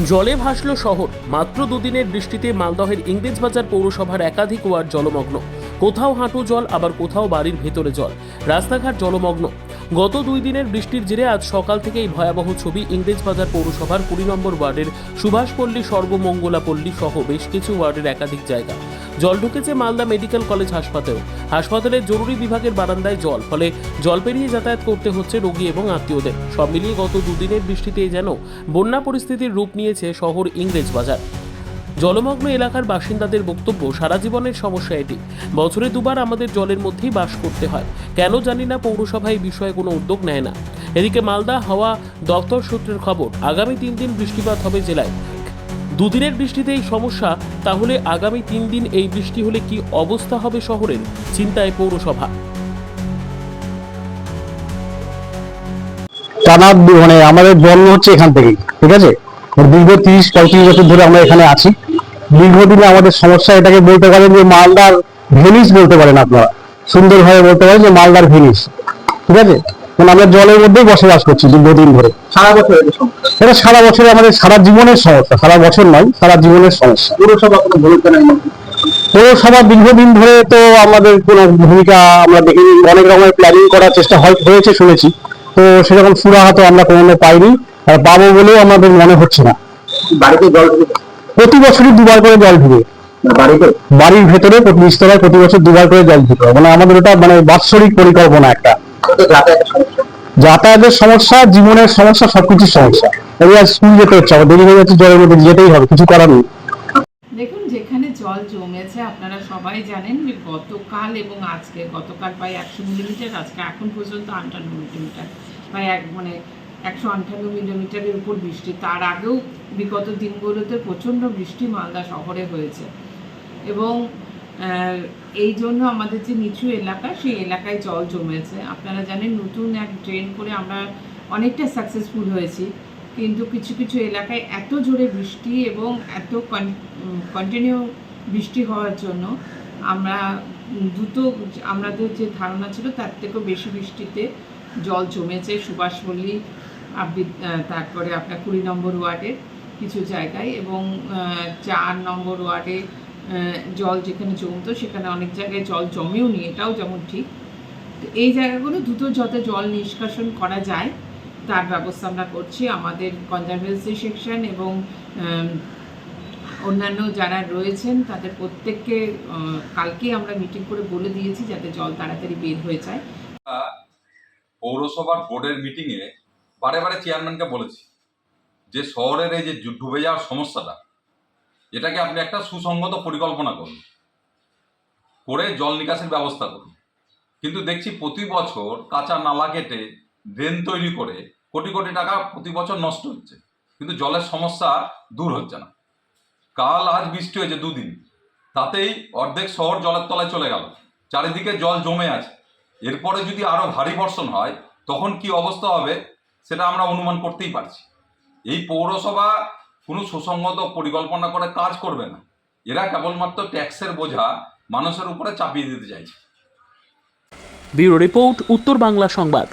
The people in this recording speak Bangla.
জলে ভাসল শহর। মাত্র দুদিনের বৃষ্টিতে মালদহের ইংরেজবাজার পৌরসভার একাধিক ওয়ার্ড জলমগ্ন। কোথাও হাঁটু জল, আবার কোথাও বাড়ির ভেতরে জল, রাস্তাঘাট জলমগ্ন। গত 2 দিনের বৃষ্টির জেরে আজ সকাল থেকেই ভয়াবহ ছবি ইংরেজবাজার পৌরসভার 20 নম্বর ওয়ার্ডের সুভাষপল্লী, সর্বমঙ্গলাপল্লী সহ বেশ কিছু ওয়ার্ডের একাধিক জায়গা। জল ঢুকেছে মালদা মেডিকেল কলেজ হাসপাতালেও। হাসপাতালের জরুরি বিভাগের বারান্দায় জল, ফলে জল পেরিয়ে যাতায়াত করতে হচ্ছে রোগী এবং আত্মীয়দের। সব মিলিয়ে গত 2 দিনের বৃষ্টিতে যেন বন্যা পরিস্থিতির রূপ নিয়েছে শহর ইংরেজবাজার। জলমগ্ন এলাকার বাসিন্দাদের বক্তব্য, সারা জীবনের সমস্যা এটি। বছরে 2 বার আমাদের জলের মধ্যেই বাস করতে হয়। কেন জানি না পৌরসভা এই বিষয়ে কোনো উদ্যোগ নেয় না। এদিকে মালদা হাওয়া দপ্তর সূত্রের খবর, আগামী 3 দিন বৃষ্টিপাত হবে জেলায়। 2 দিনের বৃষ্টিতে এই সমস্যা, তাহলে আগামী 3 দিন এই বৃষ্টি হলে কি অবস্থা হবে শহরের? চিন্তায় পৌরসভা। টানা মানে আমাদের জন্ম হচ্ছে এখান থেকেই, ঠিক আছে। দীর্ঘ 30-35 বছর ধরে আমরা এখানে আছি। দীর্ঘদিনে আমাদের সমস্যা, এটাকে বলতে পারেন যে মালদার ভেনিস বলতে পারেন আপনারা, সুন্দরভাবে বলতে পারেন যে মালদার ভেনিস, ঠিক আছে। মানে আমরা জলের মধ্যেই বসবাস করছি দীর্ঘদিন ধরে, সারা বছর। এটা সারা বছরে আমাদের সারা জীবনের সমস্যা, সারা বছর নয়, সারা জীবনের সমস্যা। পৌরসভা কোনো ভূমিকা নেই। পৌরসভা দীর্ঘদিন ধরে তো আমাদের কোনো ভূমিকা আমরা দেখিনি। অনেক রকমের প্ল্যানিং করার চেষ্টা হয়েছে শুনেছি, তো সেরকম সুরাহা আমরা কোনো পাইনি, আর পাবো বলেও আমাদের মনে হচ্ছে না। বাড়িতে জল প্রতি বছরই 2 বার করে জল ঢুকে বাড়ির ভেতরে, নিচতলায় প্রতি বছর 2 বার করে জল ঢুকে। মানে আমাদের ওটা মানে বাৎসরিক পরিকল্পনা একটা। যাতায়াতের সমস্যা, জীবনের সমস্যা, সবকিছুর সমস্যা। এবার স্কুল যেতে হচ্ছে, আমার দেরি হয়ে যাচ্ছে, জলের মধ্যে যেতেই হবে, কিছু করার নেই। দেখুন, যেখানে জল জমেছে আপনারা সবাই জানেন যে গতকাল এবং আজকে, গতকাল প্রায় 100 মিলিমিটার, আজকে এখন পর্যন্ত 58 মিলিমিটার, প্রায় 158 মিলিমিটারের উপর বৃষ্টি। তার আগেও বিগত দিনগুলোতে প্রচণ্ড বৃষ্টি মালদা শহরে হয়েছে এবং এই জন্য আমাদের যে নিচু এলাকা, সেই এলাকায় জল জমেছে। আপনারা জানেন, নতুন এক ড্রেন করে আমরা অনেকটা সাকসেসফুল হয়েছি, কিন্তু কিছু কিছু এলাকায় এত জোরে বৃষ্টি এবং এত কন্টিনিউ বৃষ্টি হওয়ার জন্য আমাদের যে ধারণা ছিল তার থেকেও বেশি বৃষ্টিতে জল জমেছে সুভাষপল্লী, তারপরে আপনার 20 নম্বর ওয়ার্ডের কিছু জায়গায়, এবং 4 নম্বর ওয়ার্ডে জল যেখানে জমতো সেখানে অনেক জায়গায় জল জমেও নি, এটাও যেমন ঠিক। তো এই জায়গাগুলো দ্রুত যাতে জল নিষ্কাশন করা যায় তার ব্যবস্থা আমরা করছি। আমাদের কনজারভেন্সি সেকশন এবং অন্যান্য যারা রয়েছেন তাদের প্রত্যেককে কালকেই আমরা মিটিং করে বলে দিয়েছি যাতে জল তাড়াতাড়ি বের হয়ে যায়। পৌরসভার বোর্ডের মিটিংয়ে বারে বারে চেয়ারম্যানকে বলেছি যে শহরের এই যে ডুবে যাওয়ার সমস্যাটা, এটাকে আপনি একটা সুসংগত পরিকল্পনা করুন, করে জল নিকাশের ব্যবস্থা করুন। কিন্তু দেখছি প্রতি বছর কাঁচা নালা কেটে ড্রেন তৈরি করে কোটি কোটি টাকা প্রতি বছর নষ্ট হচ্ছে, কিন্তু জলের সমস্যা দূর হচ্ছে না। কাল আজ বৃষ্টি হয়েছে 2 দিন, তাতেই অর্ধেক শহর জলের তলায় চলে গেল, চারিদিকে জল জমে আছে। এরপরে যদি আরও ভারী বর্ষণ হয় তখন কি অবস্থা হবে সেটা আমরা অনুমান করতেই পারছি। এই পৌরসভা কোনো সুসংগত পরিকল্পনা করে কাজ করবে না, এরা কেবলমাত্র ট্যাক্সের বোঝা মানুষের উপরে চাপিয়ে দিতে চাইছে। ব্যুরো রিপোর্ট, উত্তর বাংলা সংবাদ।